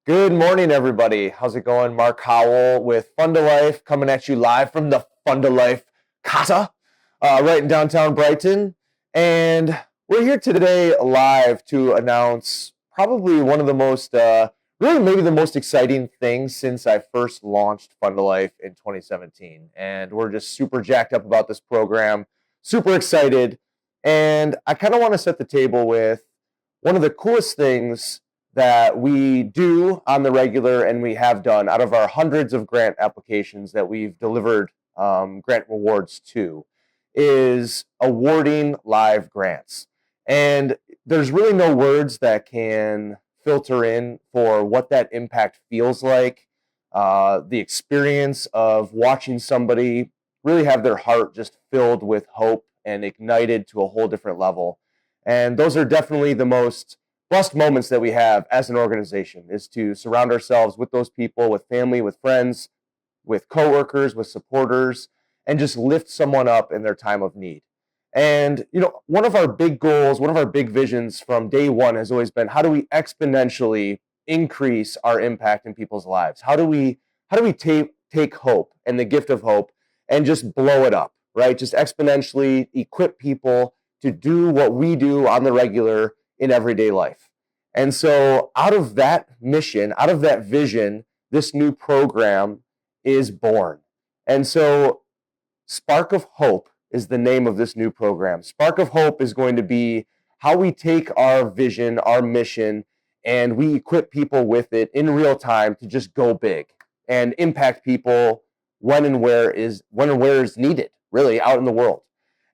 Good morning, everybody. How's it going? Mark Howell with Fund to Life coming at you live from the Fund to Life Casa, right in downtown Brighton. And we're here today live to announce probably one of the most, really maybe the most exciting things since I first launched Fund to Life in 2017. And we're just super jacked up about this program, super excited. And I kind of want to set the table with one of the coolest things that we do on the regular and we have done out of our hundreds of grant applications that we've delivered grant rewards to is awarding live grants. And there's really no words that can filter in for what that impact feels like. The experience of watching somebody really have their heart just filled with hope and ignited to a whole different level. And those are definitely the most blessed moments that we have as an organization, is to surround ourselves with those people, with family, with friends, with coworkers, with supporters, and just lift someone up in their time of need. And, one of our big goals, one of our big visions from day one has always been, how do we exponentially increase our impact in people's lives? How do we take hope and the gift of hope and just blow it up, right? Just exponentially equip people to do what we do on the regular in everyday life. And so out of that mission, out of that vision, this new program is born. And so Spark of Hope is the name of this new program. Spark of Hope is going to be how we take our vision, our mission, and we equip people with it in real time to just go big and impact people when and where is needed, really, out in the world.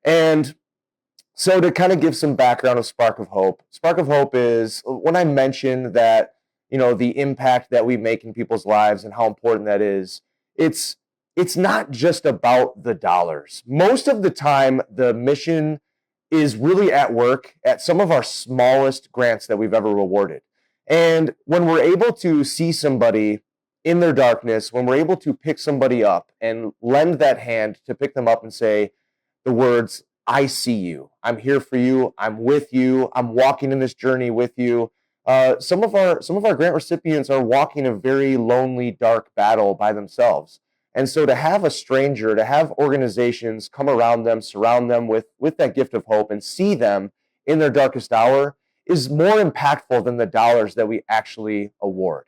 And so to kind of give some background of Spark of Hope is when I mentioned that, the impact that we make in people's lives and how important that is, it's not just about the dollars. Most of the time, the mission is really at work at some of our smallest grants that we've ever rewarded. And when we're able to see somebody in their darkness, when we're able to pick somebody up and lend that hand to pick them up and say the words, I see you. I'm here for you. I'm with you. I'm walking in this journey with you. Some of our grant recipients are walking a very lonely, dark battle by themselves. And so to have a stranger, to have organizations come around them, surround them with that gift of hope and see them in their darkest hour is more impactful than the dollars that we actually award.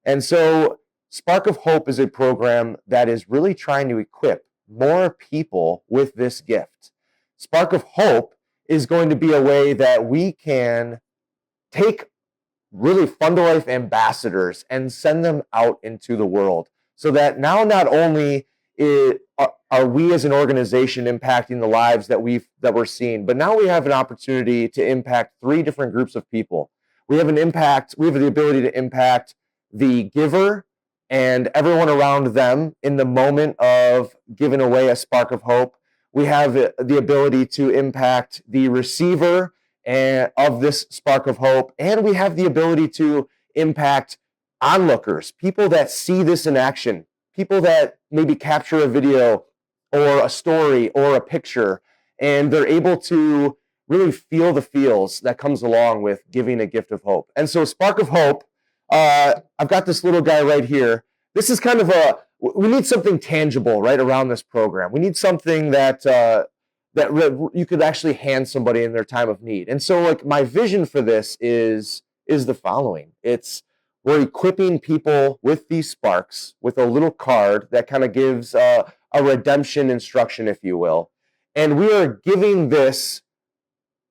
And so Spark of Hope is a program that is really trying to equip more people with this gift. Spark of Hope is going to be a way that we can take really Fund to Life ambassadors and send them out into the world so that now not only are we as an organization impacting the lives that we're seeing, but now we have an opportunity to impact three different groups of people. We have the ability to impact the giver and everyone around them in the moment of giving away a spark of hope. We have the ability to impact the receiver of this spark of hope, and we have the ability to impact onlookers, people that see this in action, people that maybe capture a video or a story or a picture, and they're able to really feel the feels that comes along with giving a gift of hope. And so Spark of Hope, I've got this little guy right here. This is kind of we need something tangible right around this program. We need something that you could actually hand somebody in their time of need. And so, like, my vision for this is the following. We're equipping people with these sparks with a little card that kind of gives a redemption instruction, if you will. And we are giving this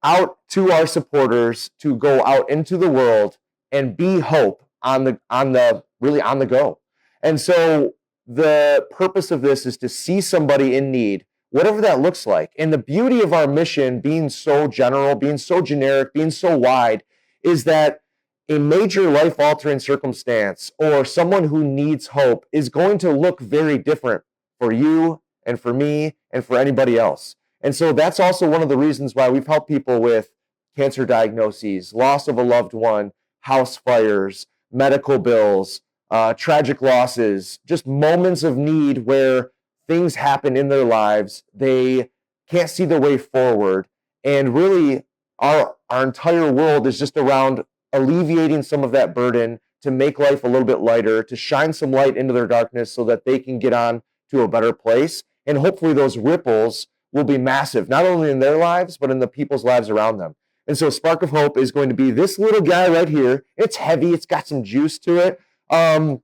out to our supporters to go out into the world and be hope on the go. And so the purpose of this is to see somebody in need, whatever that looks like. And the beauty of our mission being so general, being so generic, being so wide, is that a major life-altering circumstance or someone who needs hope is going to look very different for you and for me and for anybody else. And so that's also one of the reasons why we've helped people with cancer diagnoses, loss of a loved one, house fires, medical bills, tragic losses, just moments of need where things happen in their lives. They can't see their way forward. And really, our entire world is just around alleviating some of that burden to make life a little bit lighter, to shine some light into their darkness so that they can get on to a better place. And hopefully those ripples will be massive, not only in their lives, but in the people's lives around them. And so Spark of Hope is going to be this little guy right here. It's heavy. It's got some juice to it. And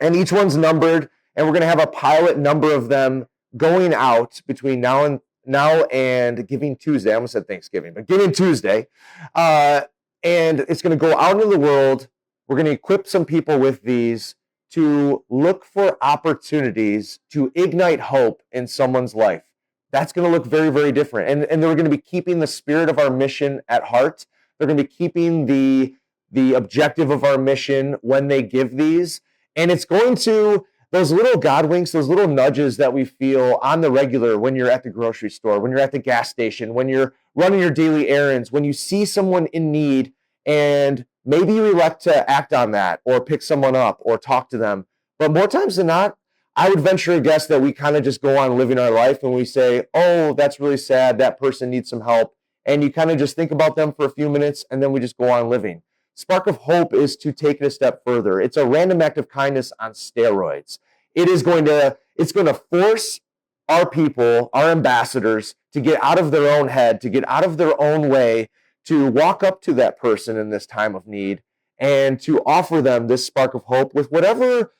each one's numbered. And we're going to have a pilot number of them going out between now and Giving Tuesday. I almost said Thanksgiving, but Giving Tuesday. And it's going to go out into the world. We're going to equip some people with these to look for opportunities to ignite hope in someone's life. That's going to look very, very different. And they're going to be keeping the spirit of our mission at heart. They're going to be keeping the objective of our mission when they give these. And it's going to, those little God winks, those little nudges that we feel on the regular when you're at the grocery store, when you're at the gas station, when you're running your daily errands, when you see someone in need and maybe you elect to act on that or pick someone up or talk to them. But more times than not, I would venture a guess that we kind of just go on living our life and we say, oh, that's really sad. That person needs some help. And you kind of just think about them for a few minutes and then we just go on living. Spark of Hope is to take it a step further. It's a random act of kindness on steroids. It's going to force our people, our ambassadors, to get out of their own head, to get out of their own way, to walk up to that person in this time of need and to offer them this spark of hope with whatever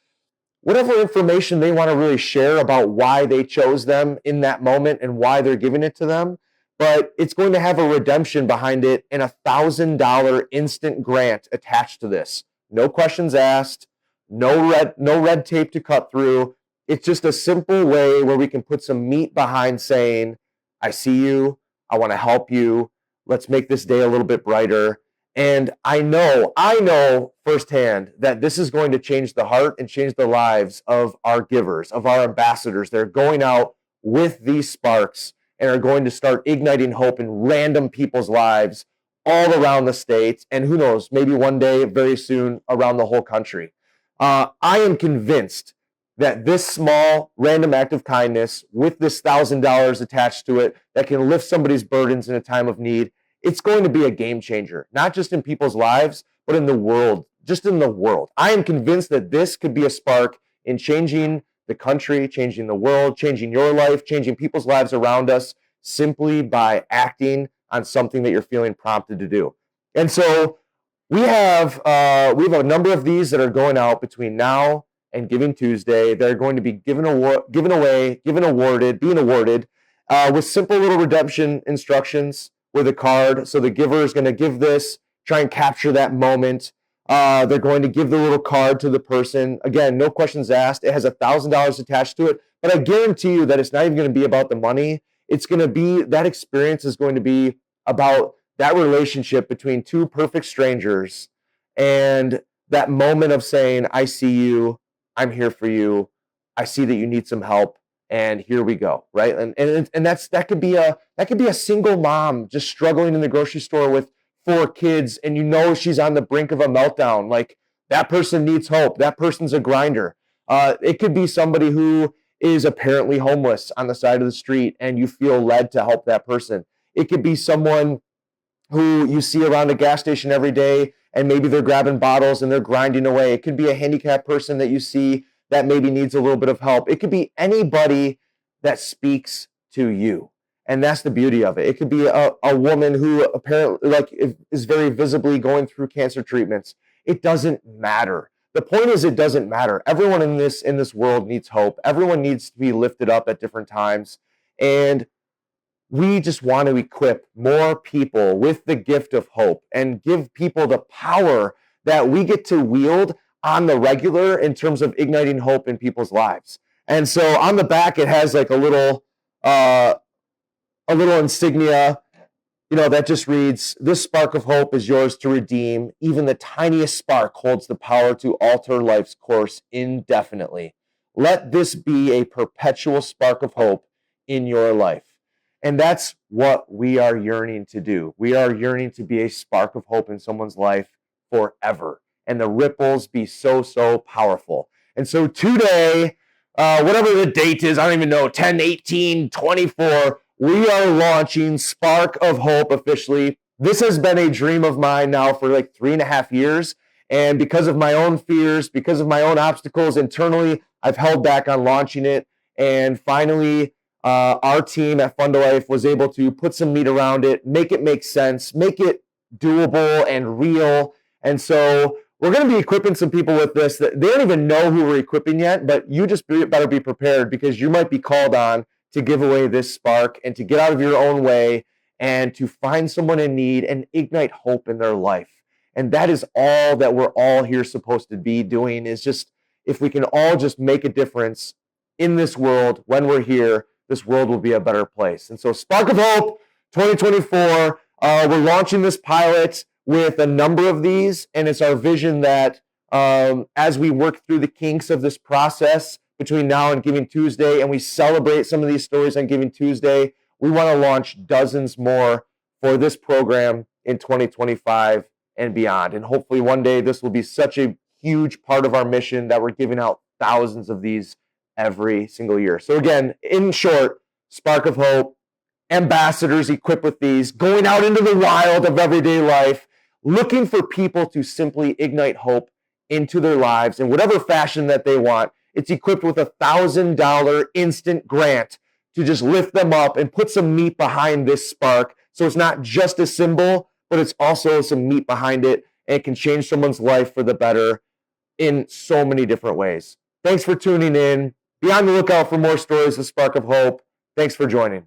information they want to really share about why they chose them in that moment and why they're giving it to them. But it's going to have a redemption behind it and $1,000 instant grant attached to this. No questions asked, no red tape to cut through. It's just a simple way where we can put some meat behind saying, I see you, I want to help you, let's make this day a little bit brighter. And I know firsthand that this is going to change the heart and change the lives of our givers, of our ambassadors. They're going out with these sparks and are going to start igniting hope in random people's lives all around the state. And who knows, maybe one day, very soon, around the whole country. I am convinced that this small random act of kindness with this $1,000 attached to it that can lift somebody's burdens in a time of need, it's going to be a game changer, not just in people's lives, but in the world, just in the world. I am convinced that this could be a spark in changing the country, changing the world, changing your life, changing people's lives around us simply by acting on something that you're feeling prompted to do. And so we have a number of these that are going out between now and Giving Tuesday. They're going to be being awarded with simple little redemption instructions with a card. So the giver is going to give this, try and capture that moment. They're going to give the little card to the person. Again, no questions asked. It has $1,000 attached to it, but I guarantee you that it's not even going to be about the money. It's going to be, that experience is going to be about that relationship between two perfect strangers and that moment of saying, I see you, I'm here for you, I see that you need some help, and here we go, right? And that could be a single mom just struggling in the grocery store with 4 kids, and you know she's on the brink of a meltdown. Like, that person needs hope. That person's a grinder. It could be somebody who is apparently homeless on the side of the street, and you feel led to help that person. It could be someone who you see around a gas station every day, and maybe they're grabbing bottles and they're grinding away. It could be a handicapped person that you see that maybe needs a little bit of help. It could be anybody that speaks to you. And that's the beauty of it. It could be a woman who apparently is very visibly going through cancer treatments. It doesn't matter. The point is, it doesn't matter. Everyone in this world needs hope. Everyone needs to be lifted up at different times. And we just want to equip more people with the gift of hope and give people the power that we get to wield on the regular in terms of igniting hope in people's lives. And so on the back, it has like a little insignia, that just reads, "This spark of hope is yours to redeem. Even the tiniest spark holds the power to alter life's course indefinitely. Let this be a perpetual spark of hope in your life." And that's what we are yearning to do. We are yearning to be a spark of hope in someone's life forever. And the ripples be so, so powerful. And so today, whatever the date is, I don't even know, 10/18/24, we are launching Spark of Hope officially. This has been a dream of mine now for like 3.5 years. And because of my own fears, because of my own obstacles internally, I've held back on launching it. And finally, our team at Fund a Life was able to put some meat around it, make it make sense, make it doable and real. And so we're going to be equipping some people with this that they don't even know who we're equipping yet, but you just better be prepared because you might be called on to give away this spark and to get out of your own way and to find someone in need and ignite hope in their life. And that is all that we're all here supposed to be doing, is just if we can all just make a difference in this world when we're here, this world will be a better place. And so Spark of Hope 2024, we're launching this pilot with a number of these, and it's our vision that as we work through the kinks of this process between now and Giving Tuesday, and we celebrate some of these stories on Giving Tuesday, we want to launch dozens more for this program in 2025 and beyond. And hopefully one day this will be such a huge part of our mission that we're giving out thousands of these every single year. So again, in short, Spark of Hope, ambassadors equipped with these, going out into the wild of everyday life, looking for people to simply ignite hope into their lives in whatever fashion that they want. It's equipped with a $1,000 instant grant to just lift them up and put some meat behind this spark. So it's not just a symbol, but it's also some meat behind it, and it can change someone's life for the better in so many different ways. Thanks for tuning in. Be on the lookout for more stories of Spark of Hope. Thanks for joining.